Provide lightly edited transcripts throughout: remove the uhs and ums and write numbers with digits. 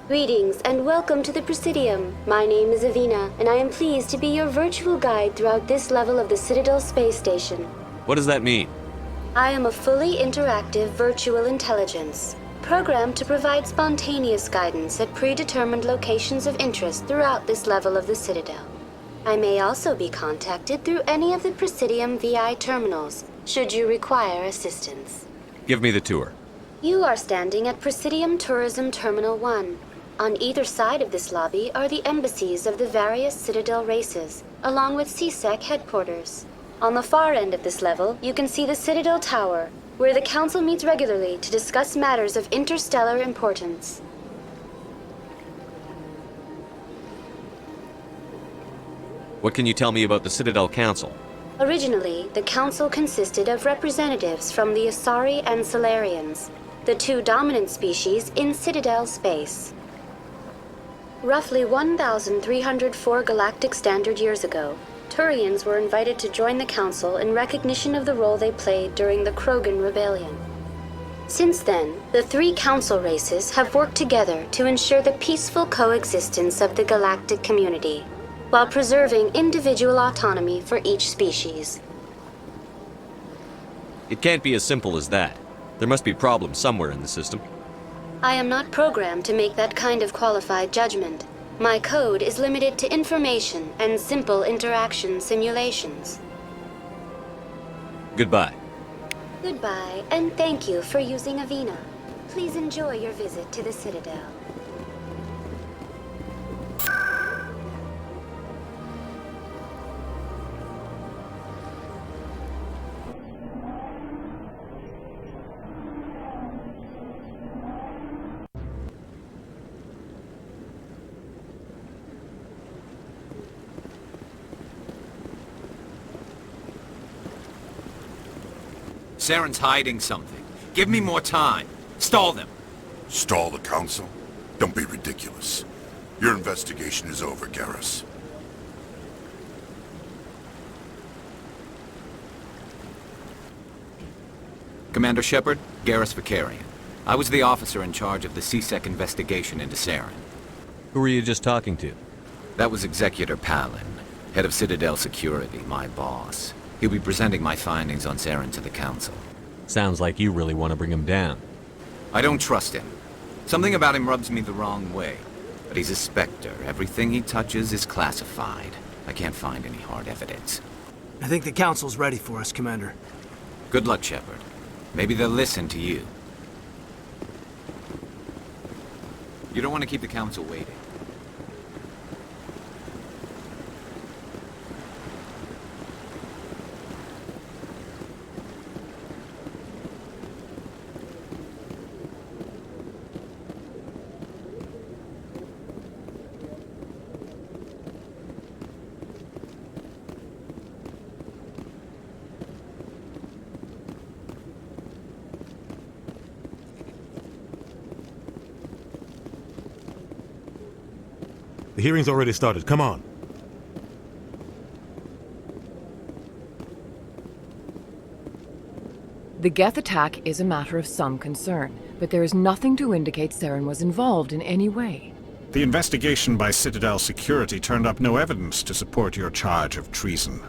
Greetings and welcome to the Presidium. My name is Avina, and I am pleased to be your virtual guide throughout this level of the Citadel space station. What does that mean? I am a fully interactive virtual intelligence, programmed to provide spontaneous guidance at predetermined locations of interest throughout this level of the Citadel. I may also be contacted through any of the Presidium VI terminals, should you require assistance. Give me the tour. You are standing at Presidium Tourism Terminal 1. On either side of this lobby are the embassies of the various Citadel races, along with CSEC headquarters. On the far end of this level, you can see the Citadel Tower, where the Council meets regularly to discuss matters of interstellar importance. What can you tell me about the Citadel Council? Originally, the Council consisted of representatives from the Asari and Solarians, the two dominant species in Citadel space. Roughly 1,304 galactic standard years ago, Turians were invited to join the Council in recognition of the role they played during the Krogan Rebellion. Since then, the three Council races have worked together to ensure the peaceful coexistence of the galactic community, while preserving individual autonomy for each species. It can't be as simple as that. There must be problems somewhere in the system. I am not programmed to make that kind of qualified judgment. My code is limited to information and simple interaction simulations. Goodbye. Goodbye, and thank you for using Avina. Please enjoy your visit to the Citadel. Saren's hiding something. Give me more time. Stall them. Stall the Council? Don't be ridiculous. Your investigation is over, Garrus. Commander Shepard, Garrus Vicarian. I was the officer in charge of the CSEC investigation into Saren. Who were you just talking to? That was Executor Palin, head of Citadel Security, my boss. He'll be presenting my findings on Saren to the Council. Sounds like you really want to bring him down. I don't trust him. Something about him rubs me the wrong way. But he's a Spectre. Everything he touches is classified. I can't find any hard evidence. I think the Council's ready for us, Commander. Good luck, Shepard. Maybe they'll listen to you. You don't want to keep the Council waiting. The hearing's already started. Come on. The Geth attack is a matter of some concern, but there is nothing to indicate Saren was involved in any way. The investigation by Citadel Security turned up no evidence to support your charge of treason.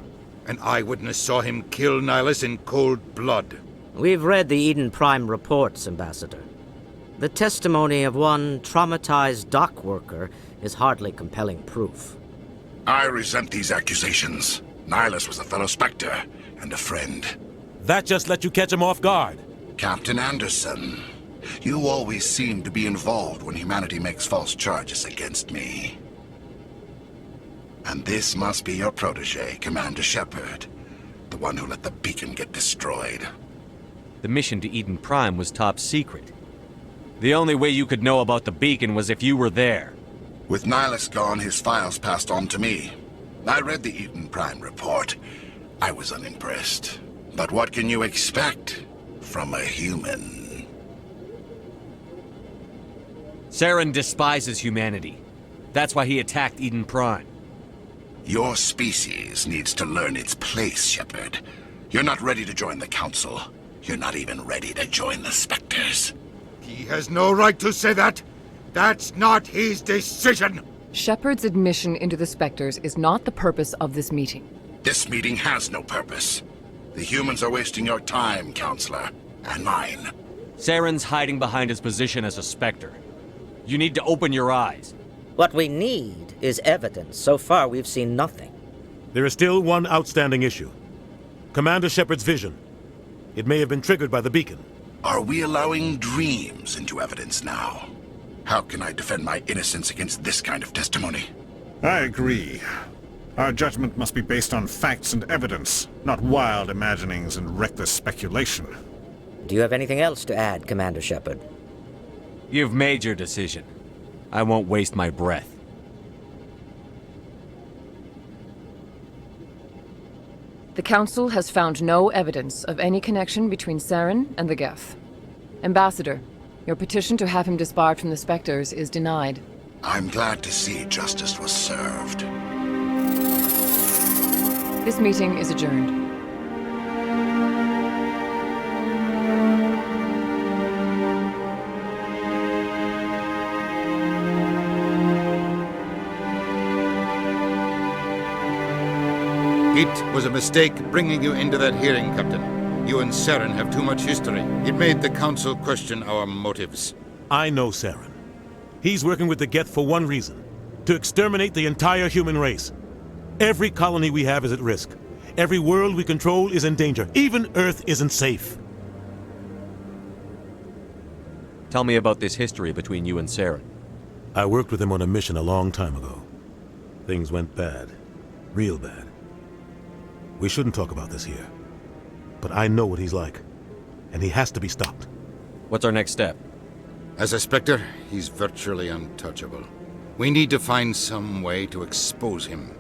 An eyewitness saw him kill Nihilus in cold blood. We've read the Eden Prime reports, Ambassador. The testimony of one traumatized dock worker is hardly compelling proof. I resent these accusations. Nihilus was a fellow Spectre and a friend. That just let you catch him off guard. Captain Anderson, you always seem to be involved when humanity makes false charges against me. And this must be your protege, Commander Shepard, the one who let the beacon get destroyed. The mission to Eden Prime was top secret. The only way you could know about the beacon was if you were there. With Nihilus gone, his files passed on to me. I read the Eden Prime report. I was unimpressed. But what can you expect from a human? Saren despises humanity. That's why he attacked Eden Prime. Your species needs to learn its place, Shepard. You're not ready to join the Council. You're not even ready to join the Spectres. He has no right to say that. That's not his decision! Shepard's admission into the Spectres is not the purpose of this meeting. This meeting has no purpose. The humans are wasting your time, Counselor. And mine. Saren's hiding behind his position as a Spectre. You need to open your eyes. What we need is evidence. So far, we've seen nothing. There is still one outstanding issue. Commander Shepard's vision. It may have been triggered by the beacon. Are we allowing dreams into evidence now? How can I defend my innocence against this kind of testimony? I agree. Our judgment must be based on facts and evidence, not wild imaginings and reckless speculation. Do you have anything else to add, Commander Shepard? You've made your decision. I won't waste my breath. The Council has found no evidence of any connection between Saren and the Geth. Ambassador, your petition to have him disbarred from the Spectres is denied. I'm glad to see justice was served. This meeting is adjourned. It was a mistake bringing you into that hearing, Captain. You and Saren have too much history. It made the Council question our motives. I know Saren. He's working with the Geth for one reason. To exterminate the entire human race. Every colony we have is at risk. Every world we control is in danger. Even Earth isn't safe. Tell me about this history between you and Saren. I worked with him on a mission a long time ago. Things went bad. Real bad. We shouldn't talk about this here. But I know what he's like. And he has to be stopped. What's our next step? As a Spectre, he's virtually untouchable. We need to find some way to expose him.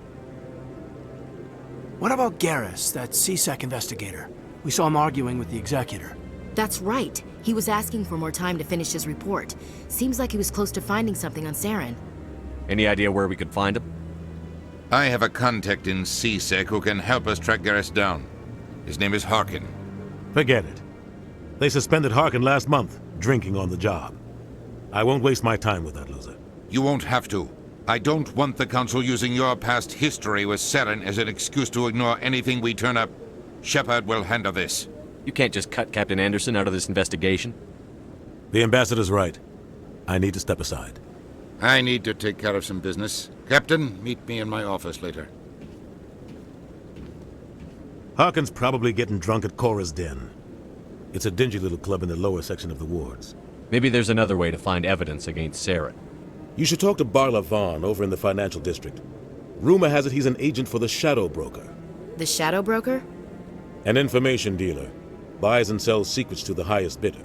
What about Garrus, that CSEC investigator? We saw him arguing with the Executor. That's right. He was asking for more time to finish his report. Seems like he was close to finding something on Saren. Any idea where we could find him? I have a contact in CSEC who can help us track Garrus down. His name is Harkin. Forget it. They suspended Harkin last month, drinking on the job. I won't waste my time with that loser. You won't have to. I don't want the Council using your past history with Saren as an excuse to ignore anything we turn up. Shepard will handle this. You can't just cut Captain Anderson out of this investigation. The Ambassador's right. I need to step aside. I need to take care of some business. Captain, meet me in my office later. Harkin's probably getting drunk at Cora's Den. It's a dingy little club in the lower section of the wards. Maybe there's another way to find evidence against Saren. You should talk to Barla Vaughn over in the financial district. Rumor has it he's an agent for the Shadow Broker. The Shadow Broker? An information dealer. Buys and sells secrets to the highest bidder.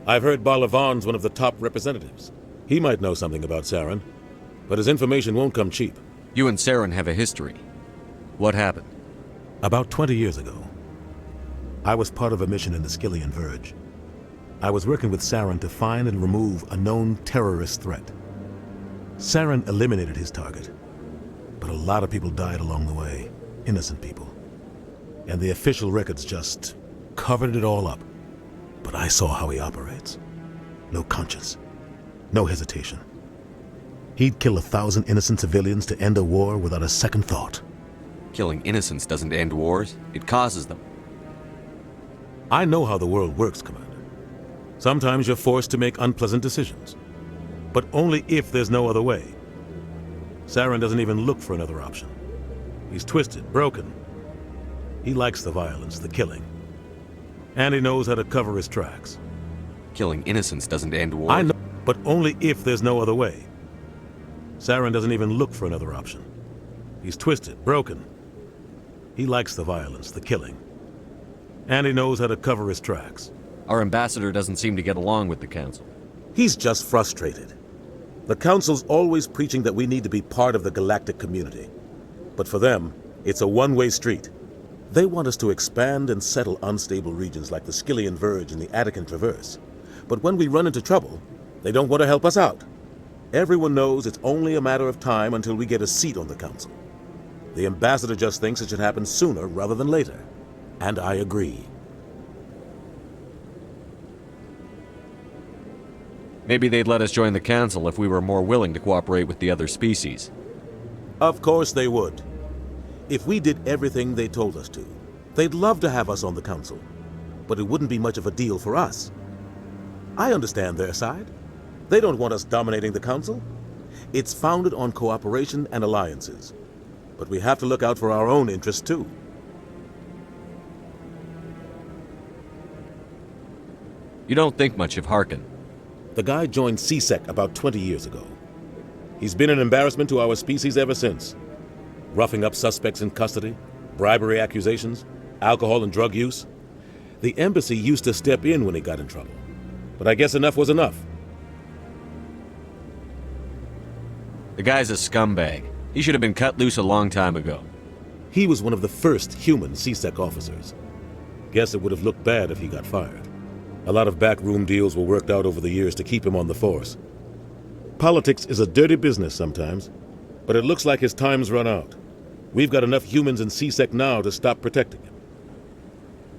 I've heard Barla Vaughn's one of the top representatives. He might know something about Saren, but his information won't come cheap. You and Saren have a history. What happened? About 20 years ago, I was part of a mission in the Skillian Verge. I was working with Saren to find and remove a known terrorist threat. Saren eliminated his target, but a lot of people died along the way, innocent people. And the official records just covered it all up. But I saw how he operates. No conscience, no hesitation. He'd kill 1,000 innocent civilians to end a war without a second thought. Killing innocents doesn't end wars, it causes them. I know how the world works, Commander. Sometimes you're forced to make unpleasant decisions, but only if there's no other way. Saren doesn't even look for another option. He's twisted, broken. He likes the violence, the killing. And he knows how to cover his tracks. Killing innocents doesn't end wars. I know, but only if there's no other way. Saren doesn't even look for another option. He's twisted, broken. He likes the violence, the killing. And he knows how to cover his tracks. Our ambassador doesn't seem to get along with the Council. He's just frustrated. The Council's always preaching that we need to be part of the galactic community. But for them, it's a one-way street. They want us to expand and settle unstable regions like the Skillian Verge and the Attican Traverse. But when we run into trouble, they don't want to help us out. Everyone knows it's only a matter of time until we get a seat on the Council. The ambassador just thinks it should happen sooner rather than later. And I agree. Maybe they'd let us join the Council if we were more willing to cooperate with the other species. Of course they would. If we did everything they told us to, they'd love to have us on the Council. But it wouldn't be much of a deal for us. I understand their side. They don't want us dominating the Council. It's founded on cooperation and alliances. But we have to look out for our own interests, too. You don't think much of Harkin. The guy joined CSEC about 20 years ago. He's been an embarrassment to our species ever since. Roughing up suspects in custody, bribery accusations, alcohol and drug use. The embassy used to step in when he got in trouble. But I guess enough was enough. The guy's a scumbag. He should have been cut loose a long time ago. He was one of the first human CSEC officers. Guess it would have looked bad if he got fired. A lot of backroom deals were worked out over the years to keep him on the force. Politics is a dirty business sometimes, but it looks like his time's run out. We've got enough humans in CSEC now to stop protecting him.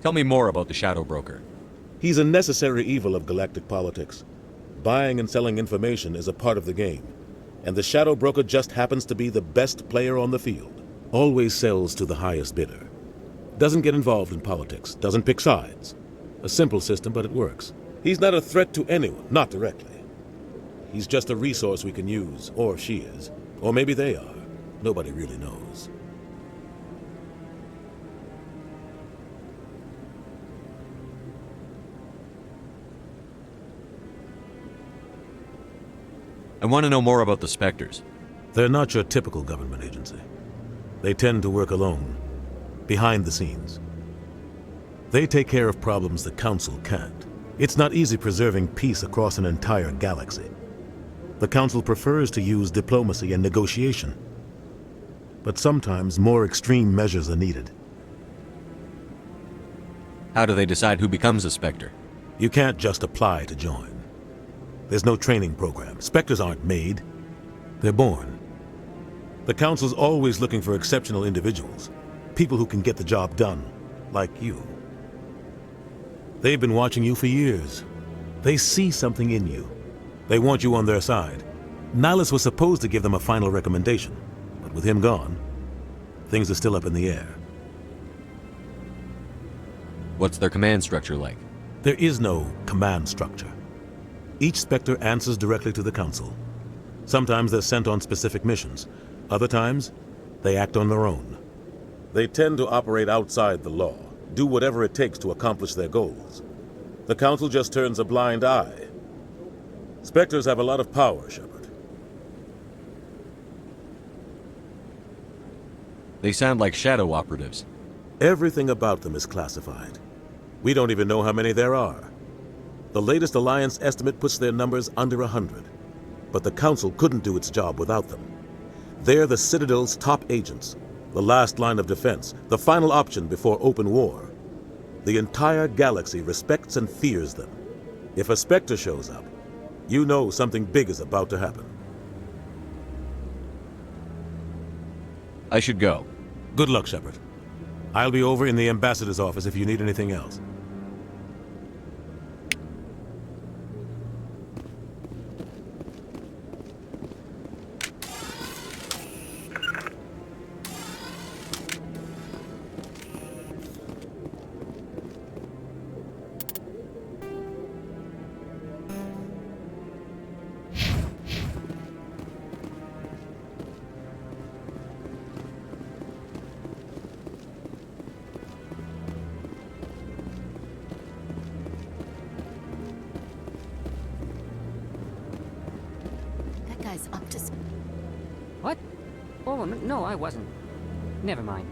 Tell me more about the Shadow Broker. He's a necessary evil of galactic politics. Buying and selling information is a part of the game, and the Shadow Broker just happens to be the best player on the field. Always sells to the highest bidder. Doesn't get involved in politics, doesn't pick sides. A simple system, but it works. He's not a threat to anyone, not directly. He's just a resource we can use, or she is. Or maybe they are. Nobody really knows. I want to know more about the Spectres. They're not your typical government agency. They tend to work alone, behind the scenes. They take care of problems the Council can't. It's not easy preserving peace across an entire galaxy. The Council prefers to use diplomacy and negotiation. But sometimes more extreme measures are needed. How do they decide who becomes a Spectre? You can't just apply to join. There's no training program. Spectres aren't made. They're born. The Council's always looking for exceptional individuals. People who can get the job done, like you. They've been watching you for years. They see something in you. They want you on their side. Nihilus was supposed to give them a final recommendation, but with him gone, things are still up in the air. What's their command structure like? There is no command structure. Each Spectre answers directly to the Council. Sometimes they're sent on specific missions. Other times, they act on their own. They tend to operate outside the law, do whatever it takes to accomplish their goals. The Council just turns a blind eye. Spectres have a lot of power, Shepard. They sound like shadow operatives. Everything about them is classified. We don't even know how many there are. The latest Alliance estimate puts their numbers under 100. But the Council couldn't do its job without them. They're the Citadel's top agents, the last line of defense, the final option before open war. The entire galaxy respects and fears them. If a Spectre shows up, you know something big is about to happen. I should go. Good luck, Shepard. I'll be over in the ambassador's office if you need anything else. Up to... What? Oh, no, I wasn't. Never mind.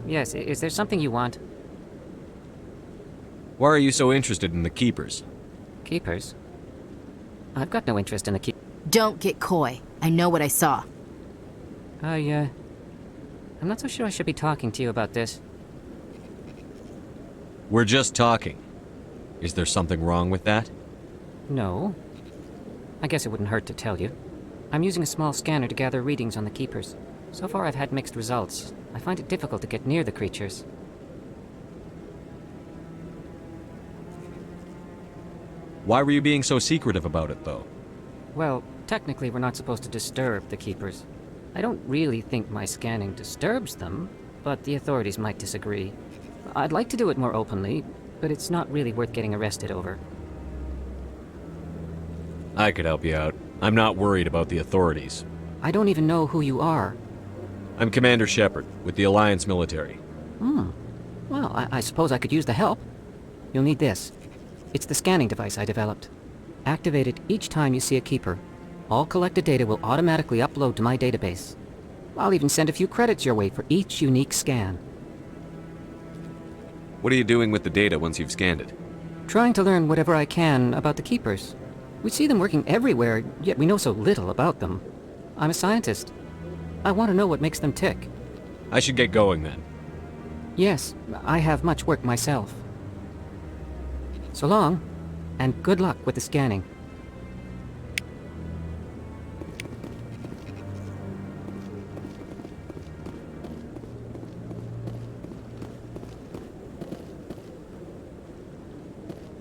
Yes, is there something you want? Why are you so interested in the Keepers? Keepers? I've got no interest in the Keepers. Don't get coy. I know what I saw. I'm not so sure I should be talking to you about this. We're just talking. Is there something wrong with that? No. I guess it wouldn't hurt to tell you. I'm using a small scanner to gather readings on the Keepers. So far I've had mixed results. I find it difficult to get near the creatures. Why were you being so secretive about it, though? Well, technically we're not supposed to disturb the Keepers. I don't really think my scanning disturbs them, but the authorities might disagree. I'd like to do it more openly, but it's not really worth getting arrested over. I could help you out. I'm not worried about the authorities. I don't even know who you are. I'm Commander Shepard, with the Alliance military. Well, I suppose I could use the help. You'll need this. It's the scanning device I developed. Activate it each time you see a Keeper. All collected data will automatically upload to my database. I'll even send a few credits your way for each unique scan. What are you doing with the data once you've scanned it? Trying to learn whatever I can about the Keepers. We see them working everywhere, yet we know so little about them. I'm a scientist. I want to know what makes them tick. I should get going then. Yes, I have much work myself. So long, and good luck with the scanning.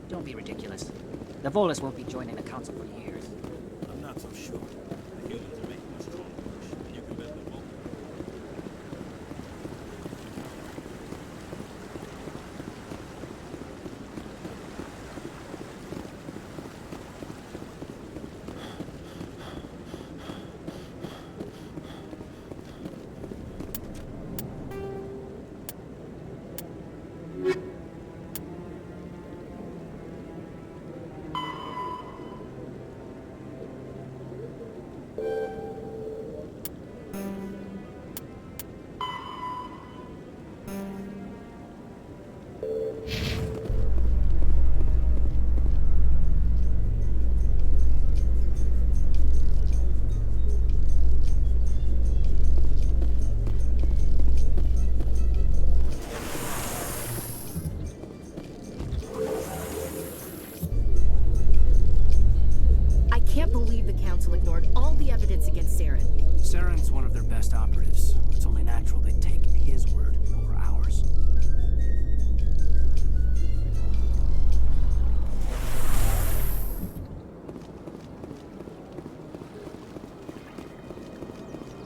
Don't be ridiculous. The Volus won't be joining the Council for years. I'm not so sure. The humans are making a strong push, and you can bet they won't. I can't believe the Council ignored all the evidence against Saren. Saren's one of their best operatives. It's only natural they take his word over ours.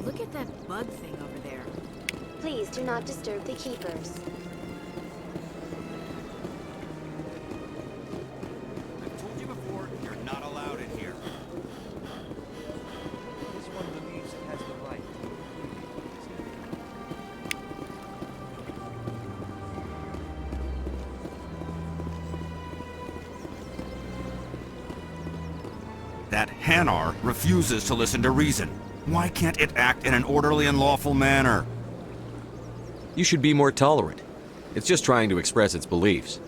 Look at that bug thing over there. Please do not disturb the Keepers. I've told you before, you're not allowed in here. This one believes it has the right. That Hanar refuses to listen to reason. Why can't it act in an orderly and lawful manner? You should be more tolerant. It's just trying to express its beliefs.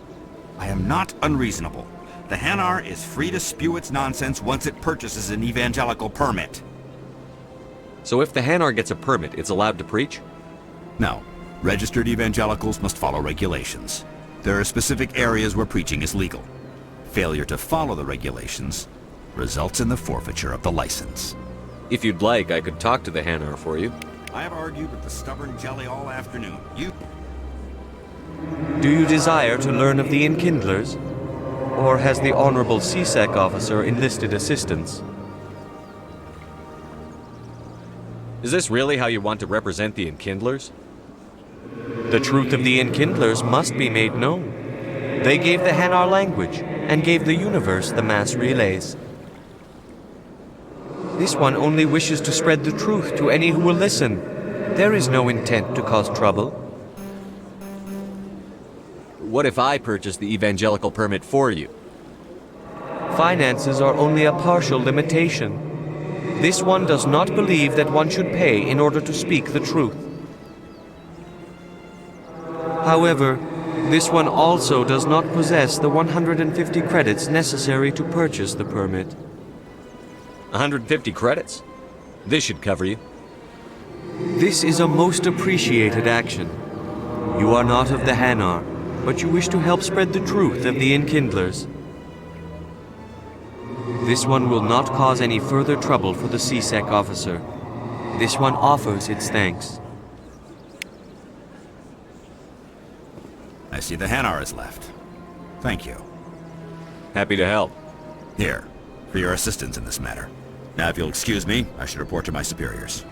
I am not unreasonable. The Hanar is free to spew its nonsense once it purchases an evangelical permit. So if the Hanar gets a permit, it's allowed to preach? No. Registered evangelicals must follow regulations. There are specific areas where preaching is legal. Failure to follow the regulations results in the forfeiture of the license. If you'd like, I could talk to the Hanar for you. I have argued with the stubborn jelly all afternoon. Do you desire to learn of the Enkindlers? Or has the Honorable CSEC officer enlisted assistance? Is this really how you want to represent the Enkindlers? The truth of the Enkindlers must be made known. They gave the Hanar language, and gave the universe the mass relays. This one only wishes to spread the truth to any who will listen. There is no intent to cause trouble. What if I purchase the evangelical permit for you? Finances are only a partial limitation. This one does not believe that one should pay in order to speak the truth. However, this one also does not possess the 150 credits necessary to purchase the permit. 150 credits? This should cover you. This is a most appreciated action. You are not of the Hanar, but you wish to help spread the truth of the Enkindlers. This one will not cause any further trouble for the CSEC officer. This one offers its thanks. I see the Hanar is left. Thank you. Happy to help. Here, for your assistance in this matter. Now, if you'll excuse me, I should report to my superiors.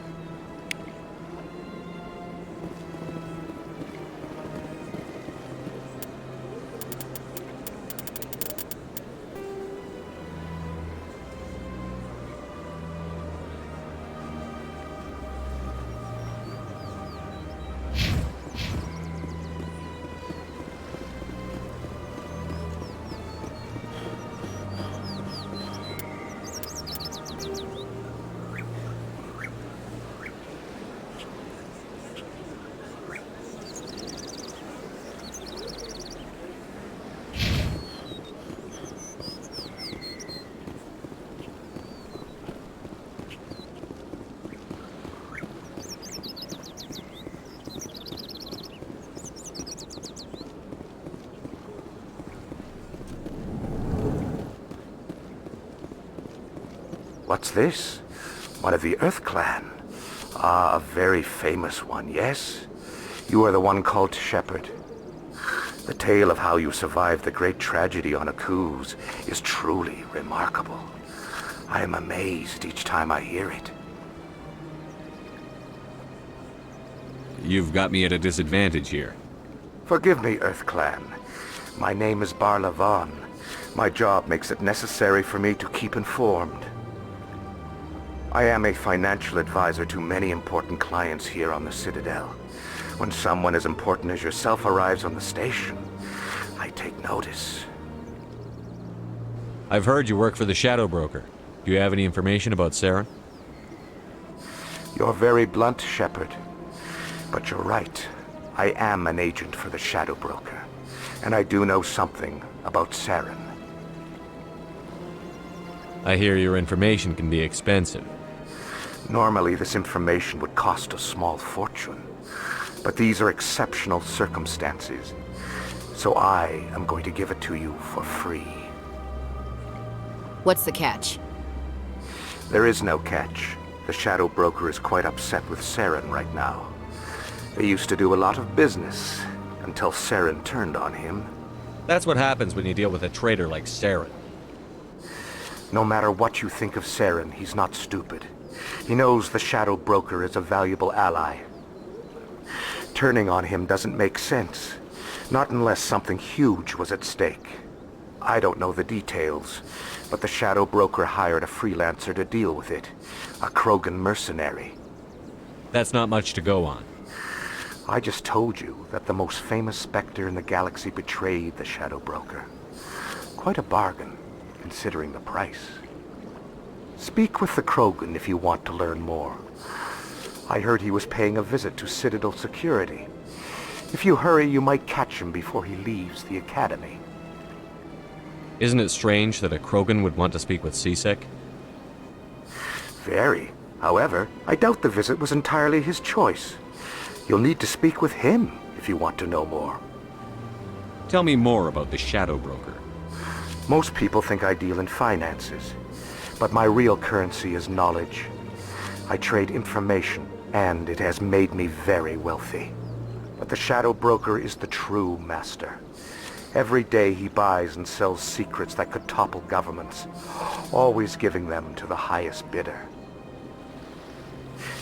What's this? One of the Earth Clan. Ah, a very famous one, yes? You are the one called Shepard. The tale of how you survived the great tragedy on Akuz is truly remarkable. I am amazed each time I hear it. You've got me at a disadvantage here. Forgive me, Earth Clan. My name is Barla Vaughn. My job makes it necessary for me to keep informed. I am a financial advisor to many important clients here on the Citadel. When someone as important as yourself arrives on the station, I take notice. I've heard you work for the Shadow Broker. Do you have any information about Saren? You're very blunt, Shepard. But you're right. I am an agent for the Shadow Broker. And I do know something about Saren. I hear your information can be expensive. Normally, this information would cost a small fortune. But these are exceptional circumstances. So I am going to give it to you for free. What's the catch? There is no catch. The Shadow Broker is quite upset with Saren right now. They used to do a lot of business, until Saren turned on him. That's what happens when you deal with a traitor like Saren. No matter what you think of Saren, he's not stupid. He knows the Shadow Broker is a valuable ally. Turning on him doesn't make sense. Not unless something huge was at stake. I don't know the details, but the Shadow Broker hired a freelancer to deal with it. A Krogan mercenary. That's not much to go on. I just told you that the most famous Spectre in the galaxy betrayed the Shadow Broker. Quite a bargain, considering the price. Speak with the Krogan if you want to learn more. I heard he was paying a visit to Citadel security. If you hurry, you might catch him before he leaves the Academy. Isn't it strange that a Krogan would want to speak with CSEC? Very. However, I doubt the visit was entirely his choice. You'll need to speak with him if you want to know more. Tell me more about the Shadow Broker. Most people think I deal in finances, but my real currency is knowledge. I trade information, and it has made me very wealthy. But the Shadow Broker is the true master. Every day he buys and sells secrets that could topple governments, always giving them to the highest bidder.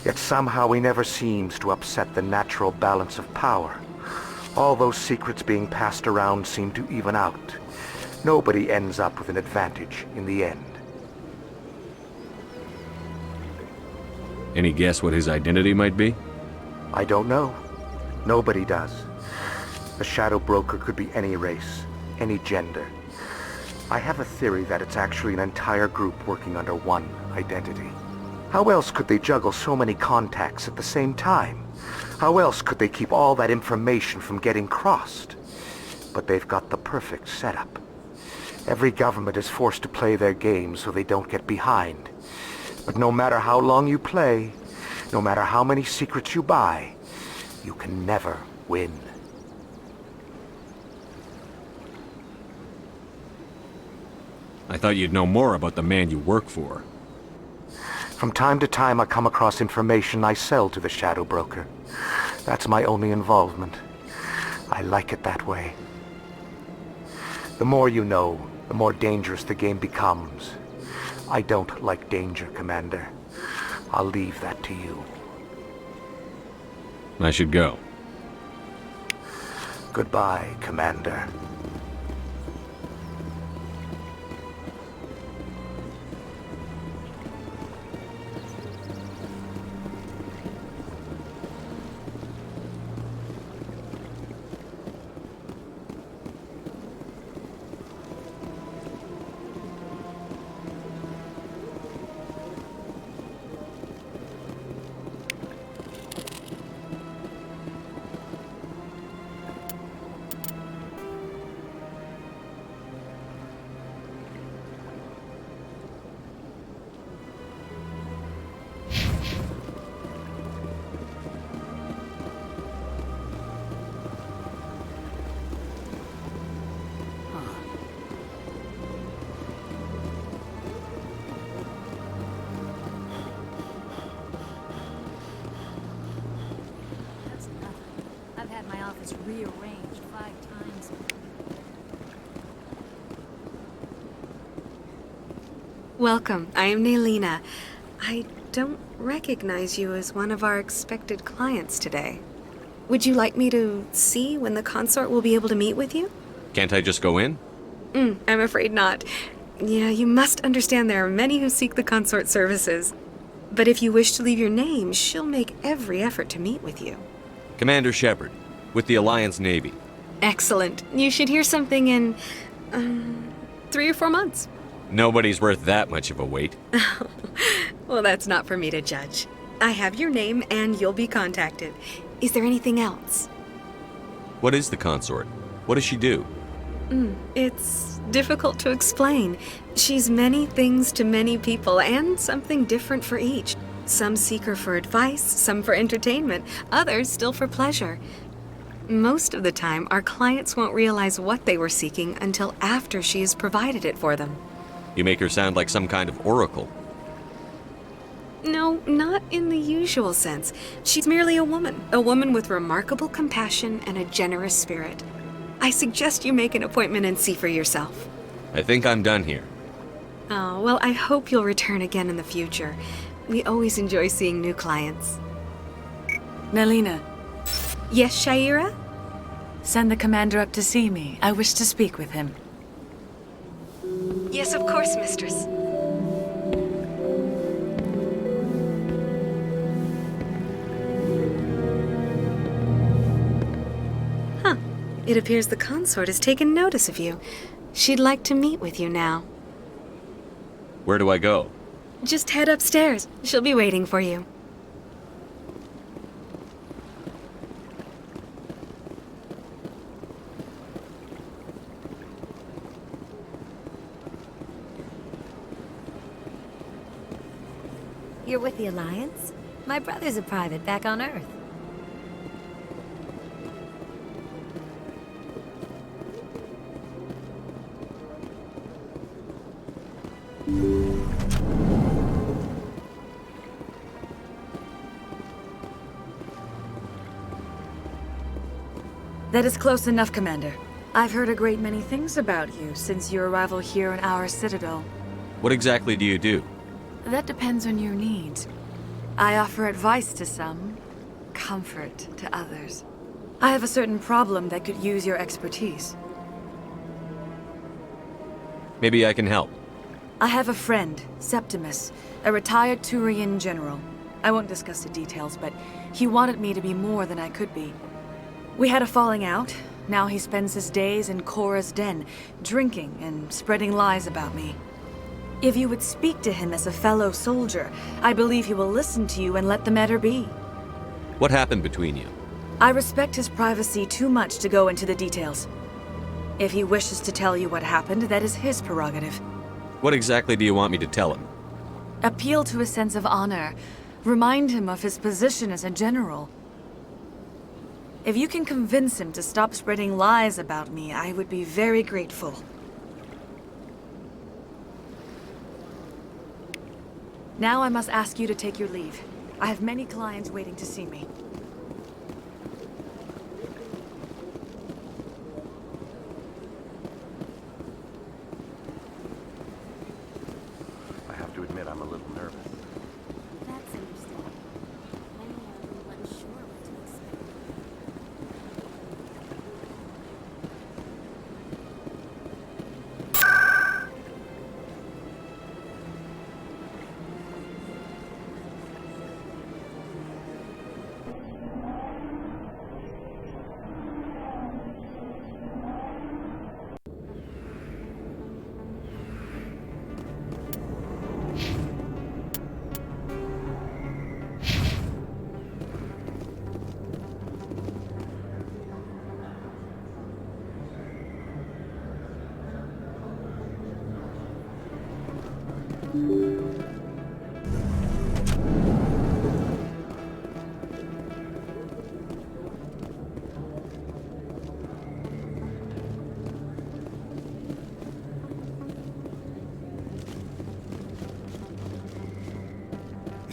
Yet somehow he never seems to upset the natural balance of power. All those secrets being passed around seem to even out. Nobody ends up with an advantage in the end. Any guess what his identity might be? I don't know. Nobody does. The Shadow Broker could be any race, any gender. I have a theory that it's actually an entire group working under one identity. How else could they juggle so many contacts at the same time? How else could they keep all that information from getting crossed? But they've got the perfect setup. Every government is forced to play their game so they don't get behind. But no matter how long you play, no matter how many secrets you buy, you can never win. I thought you'd know more about the man you work for. From time to time I come across information I sell to the Shadow Broker. That's my only involvement. I like it that way. The more you know, the more dangerous the game becomes. I don't like danger, Commander. I'll leave that to you. I should go. Goodbye, Commander. Rearranged 5 times. Welcome. I am Nailina. I don't recognize you as one of our expected clients today. Would you like me to see when the consort will be able to meet with you? Can't I just go in? I'm afraid not. Yeah, you must understand there are many who seek the consort services. But if you wish to leave your name, she'll make every effort to meet with you. Commander Shepard, with the Alliance Navy. Excellent. You should hear something in 3 or 4 months. Nobody's worth that much of a wait. Well, that's not for me to judge. I have your name and you'll be contacted. Is there anything else? What is the consort? What does she do? It's difficult to explain. She's many things to many people and something different for each. Some seek her for advice, some for entertainment, others still for pleasure. Most of the time, our clients won't realize what they were seeking until after she has provided it for them. You make her sound like some kind of oracle. No, not in the usual sense. She's merely a woman with remarkable compassion and a generous spirit. I suggest you make an appointment and see for yourself. I think I'm done here. Oh, well, I hope you'll return again in the future. We always enjoy seeing new clients. Nailina. Yes, Shaira? Send the commander up to see me. I wish to speak with him. Yes, of course, mistress. Huh. It appears the consort has taken notice of you. She'd like to meet with you now. Where do I go? Just head upstairs. She'll be waiting for you. You're with the Alliance? My brother's a private back on Earth. That is close enough, Commander. I've heard a great many things about you since your arrival here in our citadel. What exactly do you do? That depends on your needs. I offer advice to some, comfort to others. I have a certain problem that could use your expertise. Maybe I can help. I have a friend, Septimus, a retired Turian general. I won't discuss the details, but he wanted me to be more than I could be. We had a falling out. Now he spends his days in Korra's den, drinking and spreading lies about me. If you would speak to him as a fellow soldier, I believe he will listen to you and let the matter be. What happened between you? I respect his privacy too much to go into the details. If he wishes to tell you what happened, that is his prerogative. What exactly do you want me to tell him? Appeal to his sense of honor. Remind him of his position as a general. If you can convince him to stop spreading lies about me, I would be very grateful. Now I must ask you to take your leave. I have many clients waiting to see me.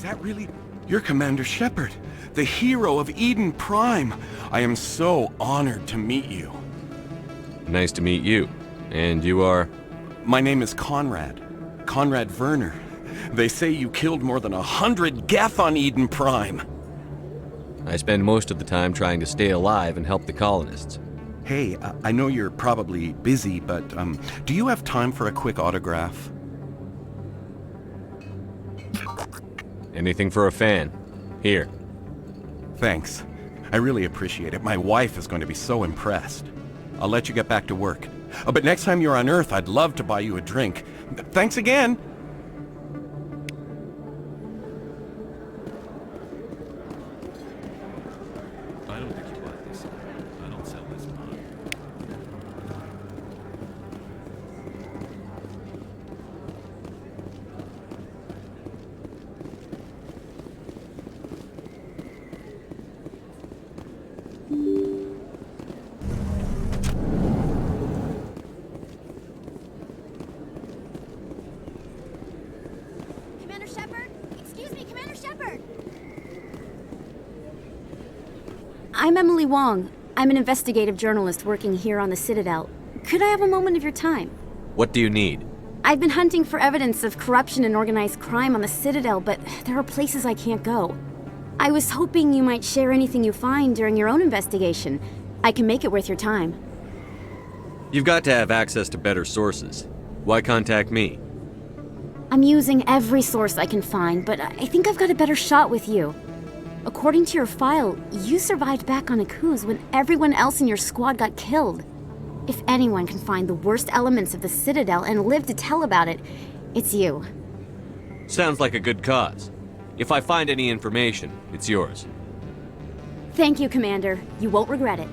that really... You're Commander Shepard, the hero of Eden Prime. I am so honored to meet you. Nice to meet you. And you are? My name is Conrad. Conrad Werner. They say you killed more than 100 Geth on Eden Prime. I spend most of the time trying to stay alive and help the colonists. Hey, I know you're probably busy, but do you have time for a quick autograph? Anything for a fan. Here. Thanks. I really appreciate it. My wife is going to be so impressed. I'll let you get back to work. But next time you're on Earth, I'd love to buy you a drink. Thanks again! I don't think you bought this. I don't sell this pot. Commander Shepard? Excuse me, Commander Shepard! I'm Emily Wong. I'm an investigative journalist working here on the Citadel. Could I have a moment of your time? What do you need? I've been hunting for evidence of corruption and organized crime on the Citadel, but there are places I can't go. I was hoping you might share anything you find during your own investigation. I can make it worth your time. You've got to have access to better sources. Why contact me? I'm using every source I can find, but I think I've got a better shot with you. According to your file, you survived back on Akuz when everyone else in your squad got killed. If anyone can find the worst elements of the Citadel and live to tell about it, it's you. Sounds like a good cause. If I find any information, it's yours. Thank you, Commander. You won't regret it.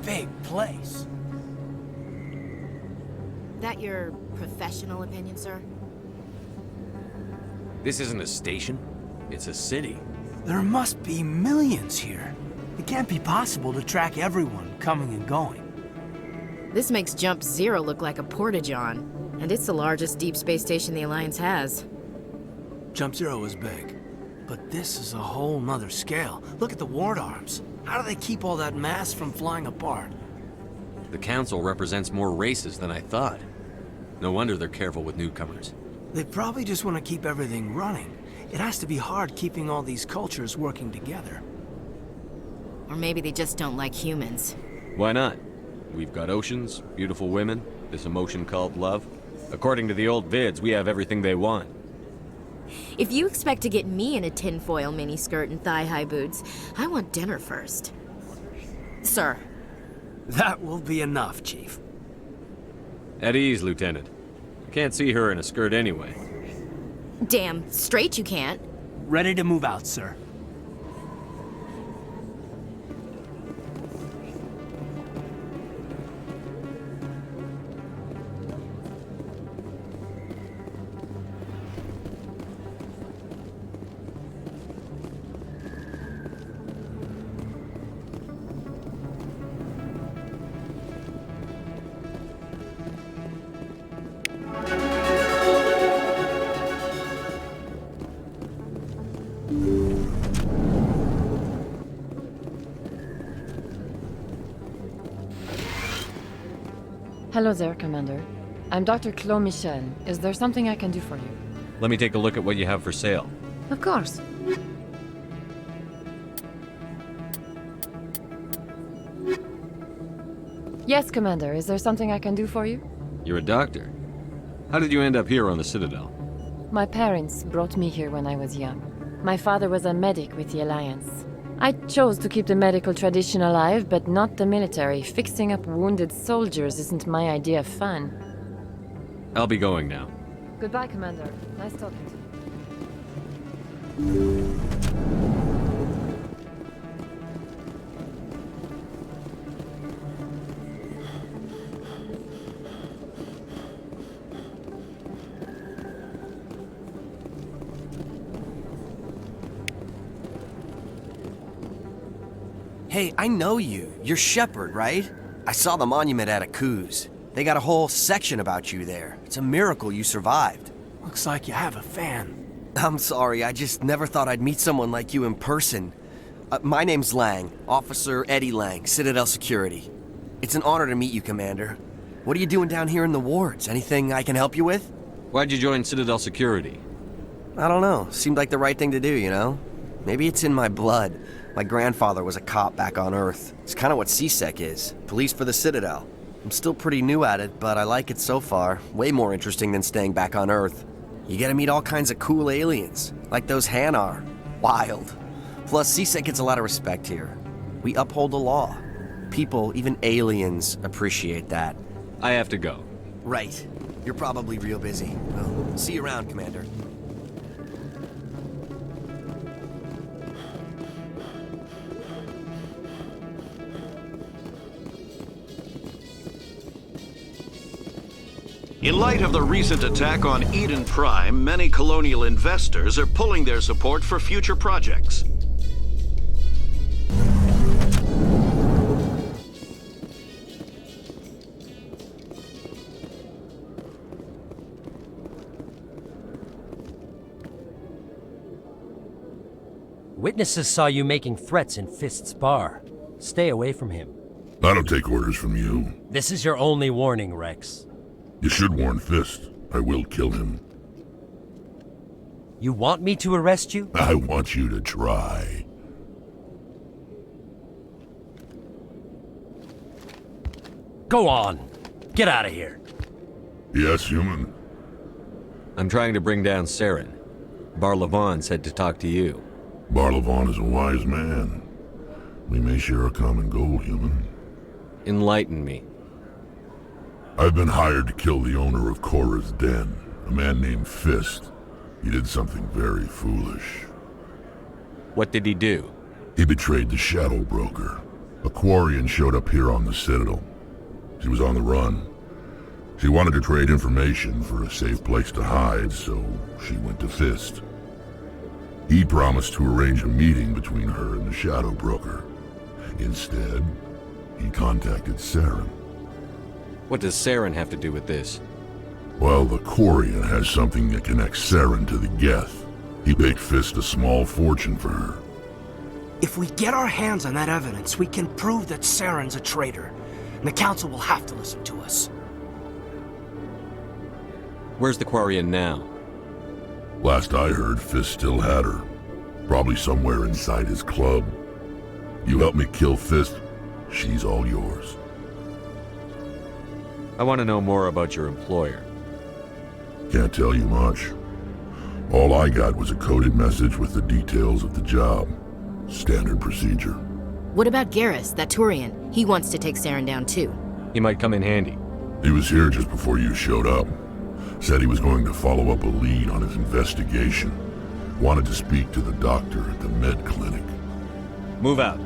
Big place. That your professional opinion, sir? This isn't a station. It's a city. There must be millions here. It can't be possible to track everyone coming and going. This makes Jump Zero look like a porta-john, and it's the largest deep space station the Alliance has. Jump Zero is big, but this is a whole nother scale. Look at the ward arms. How do they keep all that mass from flying apart? The Council represents more races than I thought. No wonder they're careful with newcomers. They probably just want to keep everything running. It has to be hard keeping all these cultures working together. Or maybe they just don't like humans. Why not? We've got oceans, beautiful women, this emotion called love. According to the old vids, we have everything they want. If you expect to get me in a tinfoil miniskirt and thigh-high boots, I want dinner first. Sir. That will be enough, Chief. At ease, Lieutenant. I can't see her in a skirt anyway. Damn straight you can't. Ready to move out, sir. Hello there, Commander. I'm Dr. Claude Michel. Is there something I can do for you? Let me take a look at what you have for sale. Of course. Yes, Commander. Is there something I can do for you? You're a doctor. How did you end up here on the Citadel? My parents brought me here when I was young. My father was a medic with the Alliance. I chose to keep the medical tradition alive, but not the military. Fixing up wounded soldiers isn't my idea of fun. I'll be going now. Goodbye, Commander. Nice talking to you. Hey, I know you. You're Shepard, right? I saw the monument at Aku's. They got a whole section about you there. It's a miracle you survived. Looks like you have a fan. I'm sorry, I just never thought I'd meet someone like you in person. My name's Lang, Officer Eddie Lang, Citadel Security. It's an honor to meet you, Commander. What are you doing down here in the wards? Anything I can help you with? Why'd you join Citadel Security? I don't know. Seemed like the right thing to do, you know? Maybe it's in my blood. My grandfather was a cop back on Earth. It's kind of what CSEC is. Police for the Citadel. I'm still pretty new at it, but I like it so far. Way more interesting than staying back on Earth. You get to meet all kinds of cool aliens, like those Hanar. Wild. Plus, CSEC gets a lot of respect here. We uphold the law. People, even aliens, appreciate that. I have to go. Right. You're probably real busy. Well, see you around, Commander. In light of the recent attack on Eden Prime, many colonial investors are pulling their support for future projects. Witnesses saw you making threats in Fist's bar. Stay away from him. I don't take orders from you. This is your only warning, Rex. You should warn Fist. I will kill him. You want me to arrest you? I want you to try. Go on. Get out of here. Yes, human. I'm trying to bring down Saren. Barlavon said to talk to you. Barlavon is a wise man. We may share a common goal, human. Enlighten me. I've been hired to kill the owner of Korra's Den, a man named Fist. He did something very foolish. What did he do? He betrayed the Shadow Broker. A Quarian showed up here on the Citadel. She was on the run. She wanted to trade information for a safe place to hide, so she went to Fist. He promised to arrange a meeting between her and the Shadow Broker. Instead, he contacted Saren. What does Saren have to do with this? Well, the Quarian has something that connects Saren to the Geth. He paid Fist a small fortune for her. If we get our hands on that evidence, we can prove that Saren's a traitor. And the Council will have to listen to us. Where's the Quarian now? Last I heard, Fist still had her. Probably somewhere inside his club. You help me kill Fist, she's all yours. I want to know more about your employer. Can't tell you much. All I got was a coded message with the details of the job. Standard procedure. What about Garrus, that Turian? He wants to take Saren down too. He might come in handy. He was here just before you showed up. Said he was going to follow up a lead on his investigation. Wanted to speak to the doctor at the med clinic. Move out.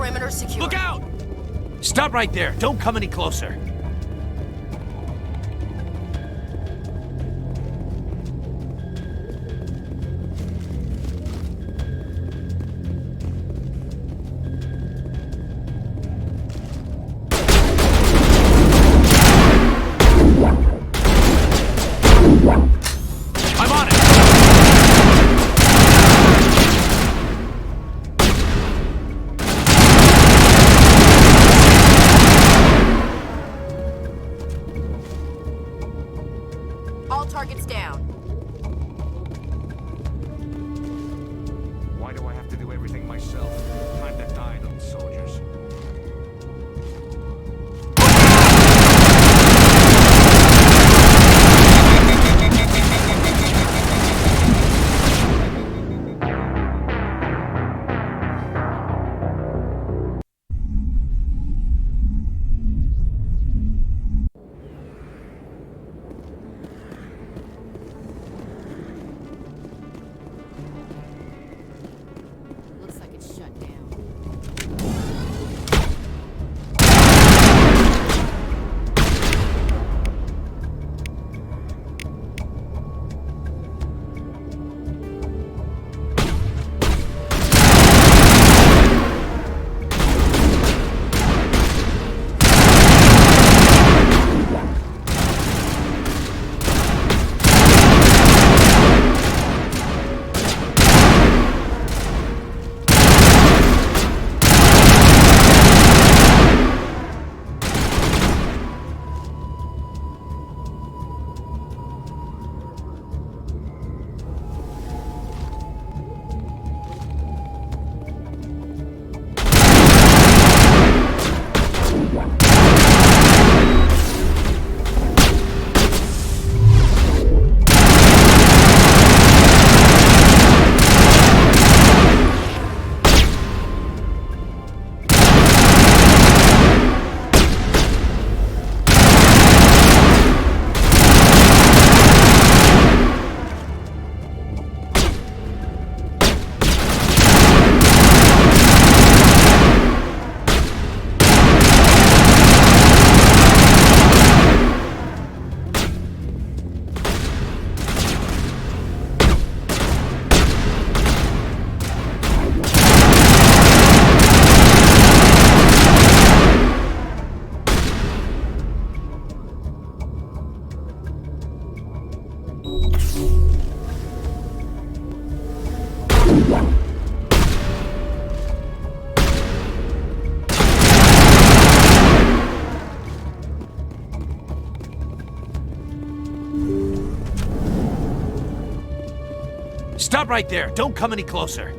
Perimeter secure. Look out! Stop right there. Don't come any closer. I'm on it! All targets down. Why do I have to do everything myself? Time to die, little soldiers. Looks like it's shut down. Stop right there. Don't come any closer.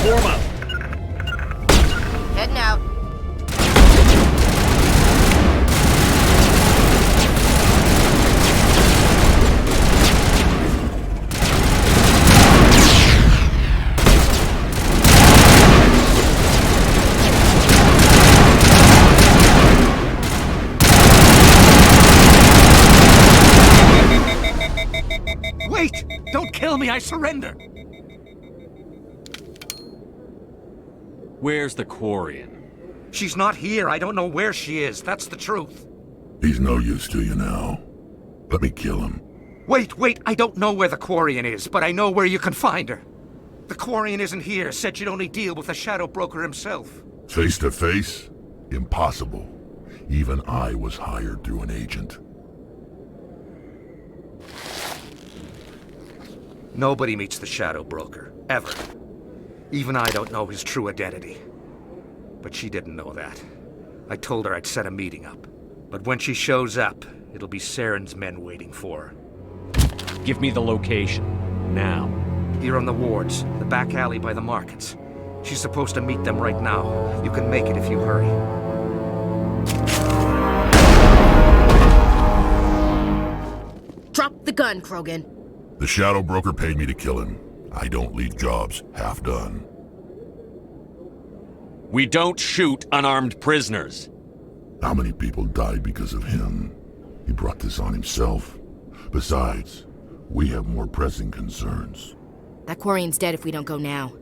Warm up. Heading out. Wait! Don't kill me, I surrender! Where's the Quarian? She's not here. I don't know where she is. That's the truth. He's no use to you now. Let me kill him. Wait! I don't know where the Quarian is, but I know where you can find her. The Quarian isn't here. Said she'd only deal with the Shadow Broker himself. Face to face? Impossible. Even I was hired through an agent. Nobody meets the Shadow Broker. Ever. Even I don't know his true identity. But she didn't know that. I told her I'd set a meeting up. But when she shows up, it'll be Saren's men waiting for her. Give me the location. Now. Here on the wards, the back alley by the markets. She's supposed to meet them right now. You can make it if you hurry. Drop the gun, Krogan. The Shadow Broker paid me to kill him. I don't leave jobs half done. We don't shoot unarmed prisoners. How many people died because of him? He brought this on himself. Besides, we have more pressing concerns. That Quarian's dead if we don't go now.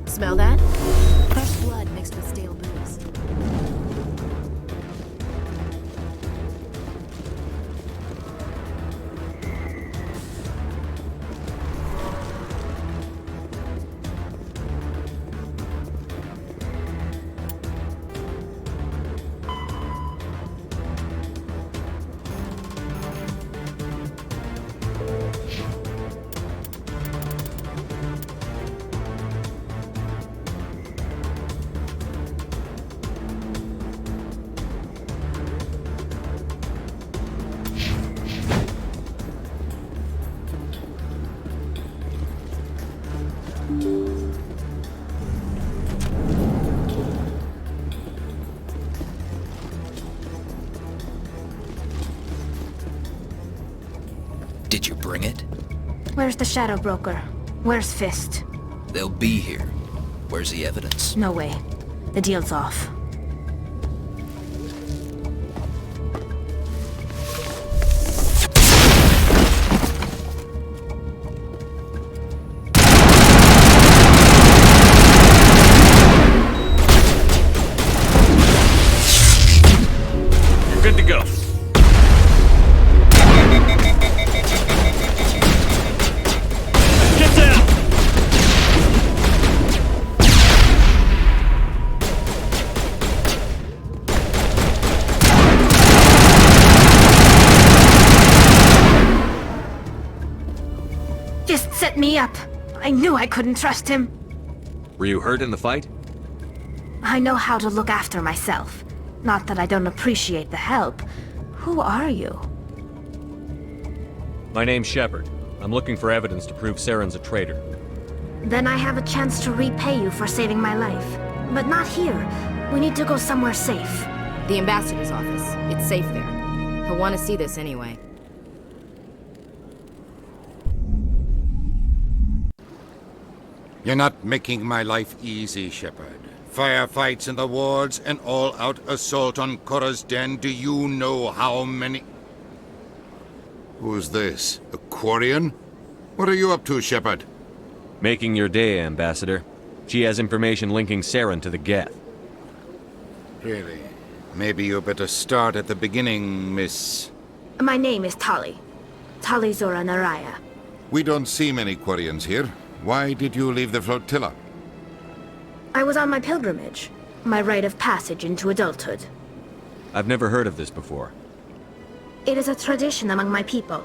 Smell that? Fresh blood mixed with stale booze. Did you bring it? Where's the Shadow Broker? Where's Fist? They'll be here. Where's the evidence? No way. The deal's off. You're good to go. Get down! Just set me up. I knew I couldn't trust him. Were you hurt in the fight? I know how to look after myself. Not that I don't appreciate the help. Who are you? My name's Shepard. I'm looking for evidence to prove Saren's a traitor. Then I have a chance to repay you for saving my life. But not here. We need to go somewhere safe. The ambassador's office. It's safe there. He'll want to see this anyway. You're not making my life easy, Shepard. Firefights in the wards, an all-out assault on Korra's den. Do you know how many... Who's this? A Quarian? What are you up to, Shepard? Making your day, Ambassador. She has information linking Saren to the Geth. Really? Maybe you better start at the beginning, Miss... My name is Tali. Tali Zora Naraya. We don't see many Quarians here. Why did you leave the flotilla? I was on my pilgrimage. My rite of passage into adulthood. I've never heard of this before. It is a tradition among my people.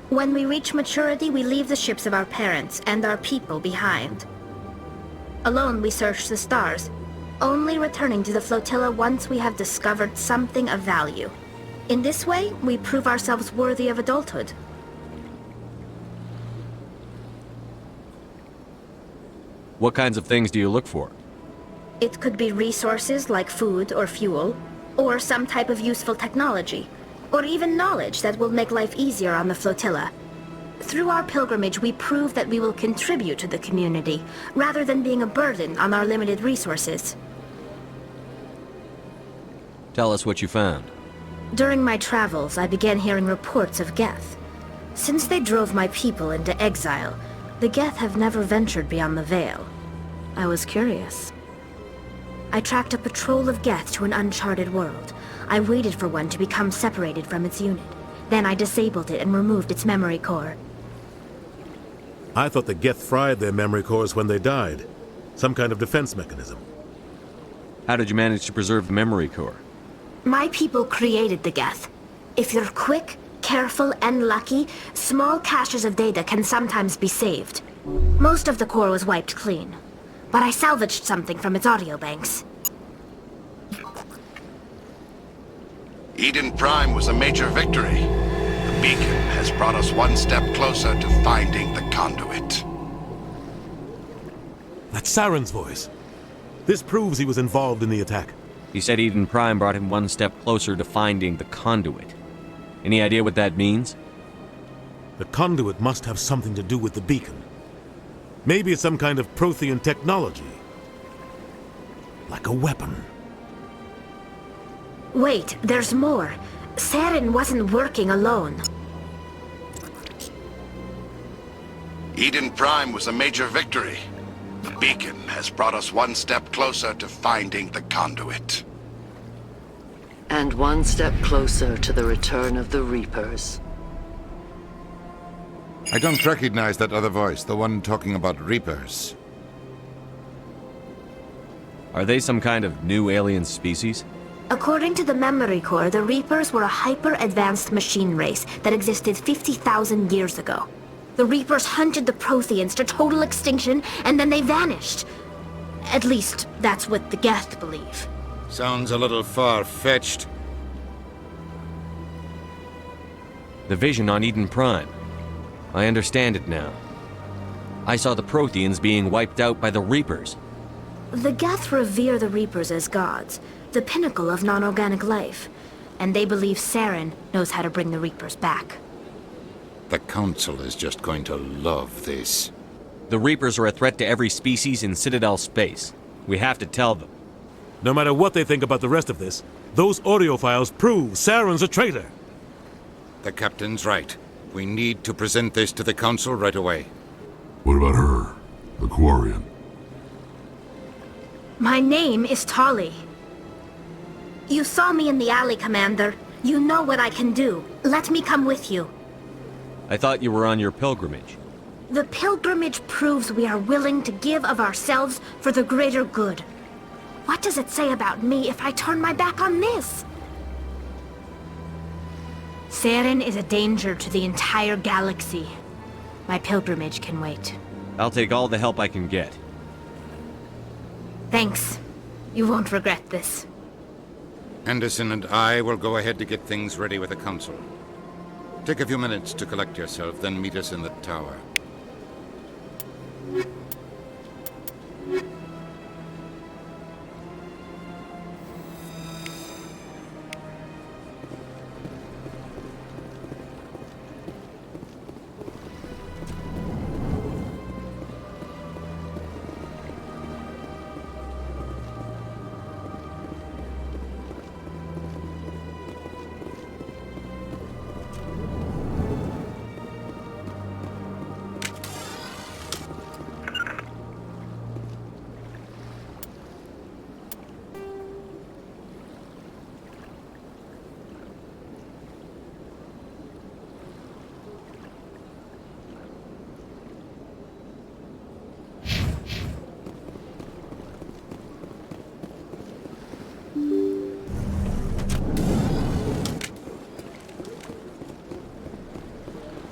When we reach maturity, we leave the ships of our parents and our people behind. Alone, we search the stars, only returning to the flotilla once we have discovered something of value. In this way, we prove ourselves worthy of adulthood. What kinds of things do you look for? It could be resources like food or fuel, or some type of useful technology, or even knowledge that will make life easier on the flotilla. Through our pilgrimage, we prove that we will contribute to the community, rather than being a burden on our limited resources. Tell us what you found. During my travels, I began hearing reports of Geth. Since they drove my people into exile, the Geth have never ventured beyond the Veil. I was curious. I tracked a patrol of Geth to an uncharted world. I waited for one to become separated from its unit. Then I disabled it and removed its memory core. I thought the Geth fried their memory cores when they died. Some kind of defense mechanism. How did you manage to preserve the memory core? My people created the Geth. If you're quick, careful, and lucky, small caches of data can sometimes be saved. Most of the core was wiped clean, but I salvaged something from its audio banks. Eden Prime was a major victory. The beacon has brought us one step closer to finding the conduit. That's Saren's voice. This proves he was involved in the attack. He said Eden Prime brought him one step closer to finding the conduit. Any idea what that means? The conduit must have something to do with the beacon. Maybe it's some kind of Prothean technology. Like a weapon. Wait, there's more. Saren wasn't working alone. Eden Prime was a major victory. The beacon has brought us one step closer to finding the conduit. And one step closer to the return of the Reapers. I don't recognize that other voice, the one talking about Reapers. Are they some kind of new alien species? According to the memory core, the Reapers were a hyper-advanced machine race that existed 50,000 years ago. The Reapers hunted the Protheans to total extinction, and then they vanished. At least, that's what the Geth believe. Sounds a little far-fetched. The vision on Eden Prime. I understand it now. I saw the Protheans being wiped out by the Reapers. The Geth revere the Reapers as gods, the pinnacle of non-organic life, and they believe Saren knows how to bring the Reapers back. The Council is just going to love this. The Reapers are a threat to every species in Citadel space. We have to tell them. No matter what they think about the rest of this, those audio files prove Saren's a traitor. The Captain's right. We need to present this to the Council right away. What about her? The Quarian? My name is Tali. You saw me in the alley, Commander. You know what I can do. Let me come with you. I thought you were on your pilgrimage. The pilgrimage proves we are willing to give of ourselves for the greater good. What does it say about me if I turn my back on this? Saren is a danger to the entire galaxy. My pilgrimage can wait. I'll take all the help I can get. Thanks. You won't regret this. Anderson and I will go ahead to get things ready with the Council. Take a few minutes to collect yourself, then meet us in the tower.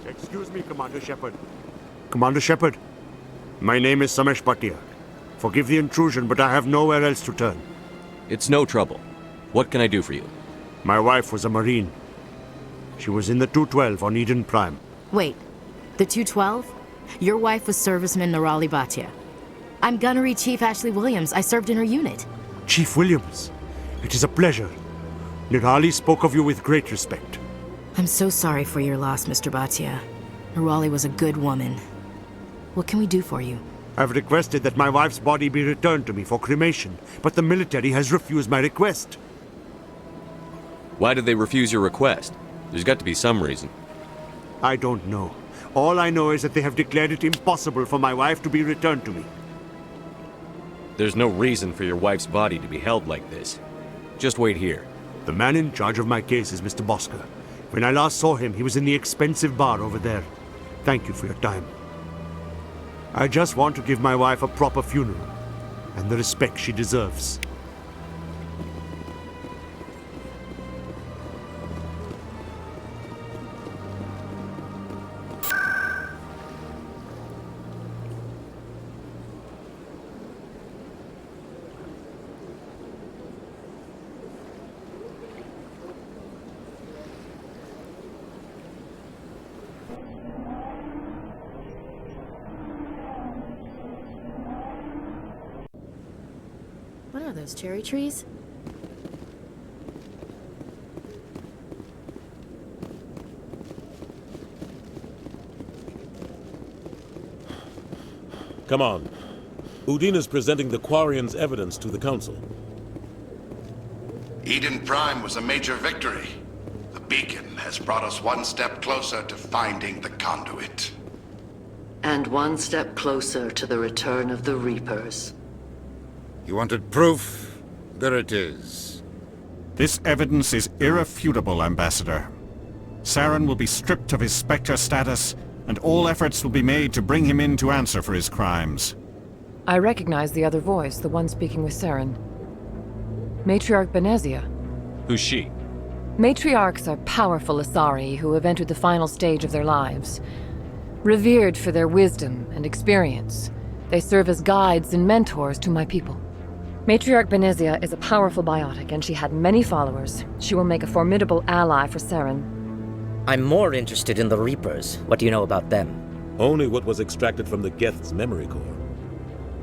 Excuse me, Commander Shepard. Commander Shepard, my name is Samesh Bhatia. Forgive the intrusion, but I have nowhere else to turn. It's no trouble. What can I do for you? My wife was a Marine. She was in the 212 on Eden Prime. Wait, the 212? Your wife was serviceman Nirali Bhatia. I'm Gunnery Chief Ashley Williams. I served in her unit. Chief Williams, it is a pleasure. Nirali spoke of you with great respect. I'm so sorry for your loss, Mr. Bhatia. Nirali was a good woman. What can we do for you? I've requested that my wife's body be returned to me for cremation, but the military has refused my request. Why did they refuse your request? There's got to be some reason. I don't know. All I know is that they have declared it impossible for my wife to be returned to me. There's no reason for your wife's body to be held like this. Just wait here. The man in charge of my case is Mr. Bosca. When I last saw him, he was in the expensive bar over there. Thank you for your time. I just want to give my wife a proper funeral, and the respect she deserves. What are those, cherry trees? Come on. Udine is presenting the Quarian's evidence to the Council. Eden Prime was a major victory. The beacon has brought us one step closer to finding the conduit. And one step closer to the return of the Reapers. You wanted proof? There it is. This evidence is irrefutable, Ambassador. Saren will be stripped of his Spectre status, and all efforts will be made to bring him in to answer for his crimes. I recognize the other voice, the one speaking with Saren. Matriarch Benezia. Who's she? Matriarchs are powerful Asari who have entered the final stage of their lives. Revered for their wisdom and experience, they serve as guides and mentors to my people. Matriarch Benezia is a powerful biotic, and she had many followers. She will make a formidable ally for Saren. I'm more interested in the Reapers. What do you know about them? Only what was extracted from the Geth's memory core.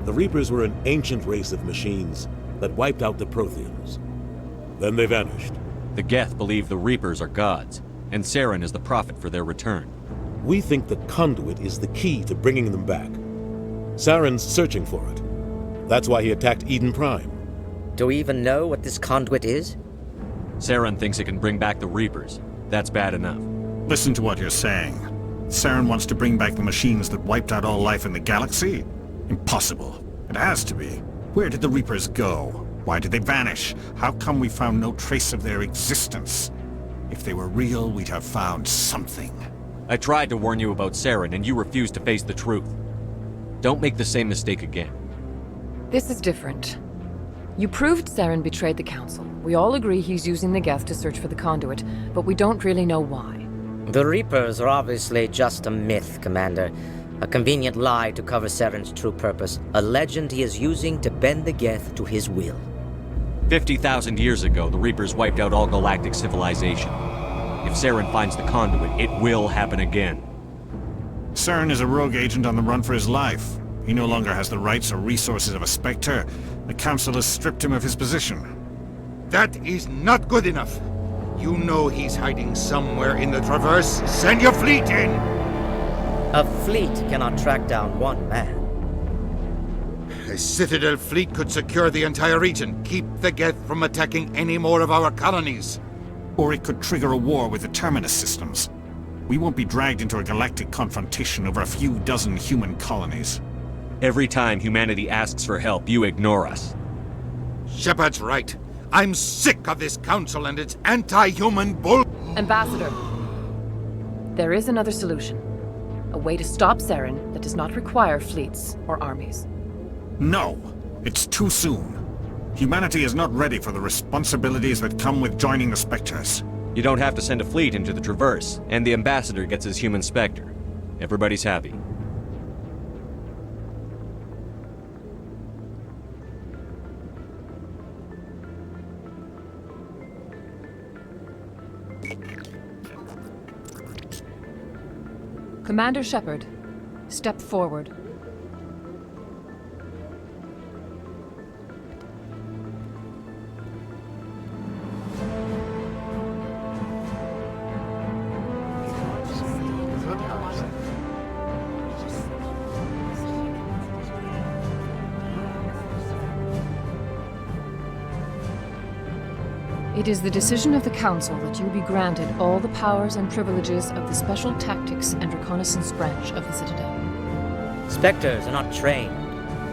The Reapers were an ancient race of machines that wiped out the Protheans. Then they vanished. The Geth believe the Reapers are gods, and Saren is the prophet for their return. We think the conduit is the key to bringing them back. Saren's searching for it. That's why he attacked Eden Prime. Do we even know what this conduit is? Saren thinks it can bring back the Reapers. That's bad enough. Listen to what you're saying. Saren wants to bring back the machines that wiped out all life in the galaxy? Impossible. It has to be. Where did the Reapers go? Why did they vanish? How come we found no trace of their existence? If they were real, we'd have found something. I tried to warn you about Saren, and you refused to face the truth. Don't make the same mistake again. This is different. You proved Saren betrayed the Council. We all agree he's using the Geth to search for the conduit, but we don't really know why. The Reapers are obviously just a myth, Commander. A convenient lie to cover Saren's true purpose. A legend he is using to bend the Geth to his will. 50,000 years ago, the Reapers wiped out all galactic civilization. If Saren finds the conduit, it will happen again. Saren is a rogue agent on the run for his life. He no longer has the rights or resources of a Spectre. The Council has stripped him of his position. That is not good enough. You know he's hiding somewhere in the Traverse. Send your fleet in! A fleet cannot track down one man. A Citadel fleet could secure the entire region, keep the Geth from attacking any more of our colonies. Or it could trigger a war with the Terminus systems. We won't be dragged into a galactic confrontation over a few dozen human colonies. Every time humanity asks for help, you ignore us. Shepard's right. I'm sick of this council and its anti-human bull... Ambassador, there is another solution. A way to stop Saren that does not require fleets or armies. No, it's too soon. Humanity is not ready for the responsibilities that come with joining the Spectres. You don't have to send a fleet into the Traverse, and the Ambassador gets his human Spectre. Everybody's happy. Commander Shepard, step forward. It is the decision of the Council that you be granted all the powers and privileges of the Special Tactics and Reconnaissance Branch of the Citadel. Spectres are not trained,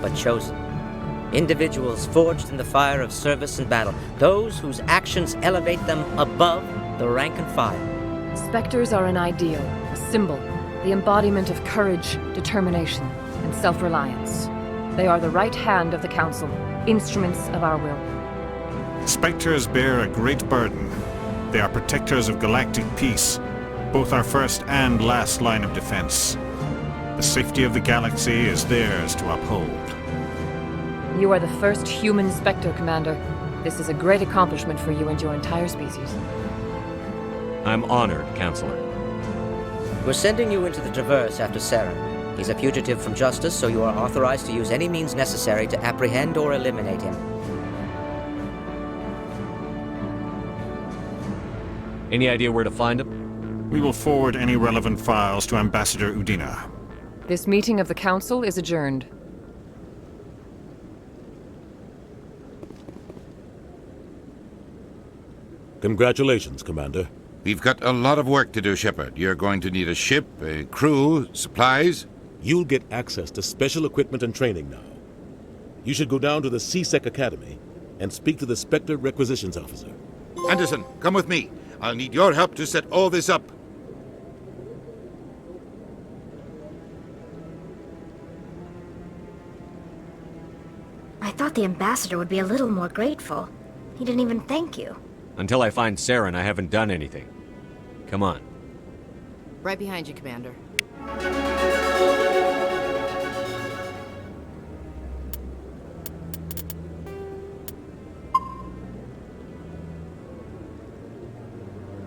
but chosen. Individuals forged in the fire of service and battle. Those whose actions elevate them above the rank and file. Spectres are an ideal, a symbol, the embodiment of courage, determination, and self-reliance. They are the right hand of the Council, instruments of our will. Spectres bear a great burden. They are protectors of galactic peace, both our first and last line of defense. The safety of the galaxy is theirs to uphold. You are the first human Spectre, Commander. This is a great accomplishment for you and your entire species. I'm honored, Counselor. We're sending you into the Traverse after Saren. He's a fugitive from justice, so you are authorized to use any means necessary to apprehend or eliminate him. Any idea where to find him? We will forward any relevant files to Ambassador Udina. This meeting of the Council is adjourned. Congratulations, Commander. We've got a lot of work to do, Shepard. You're going to need a ship, a crew, supplies. You'll get access to special equipment and training now. You should go down to the CSEC Academy and speak to the Spectre Requisitions Officer. Anderson, come with me. I'll need your help to set all this up. I thought the ambassador would be a little more grateful. He didn't even thank you. Until I find Saren, I haven't done anything. Come on. Right behind you, Commander.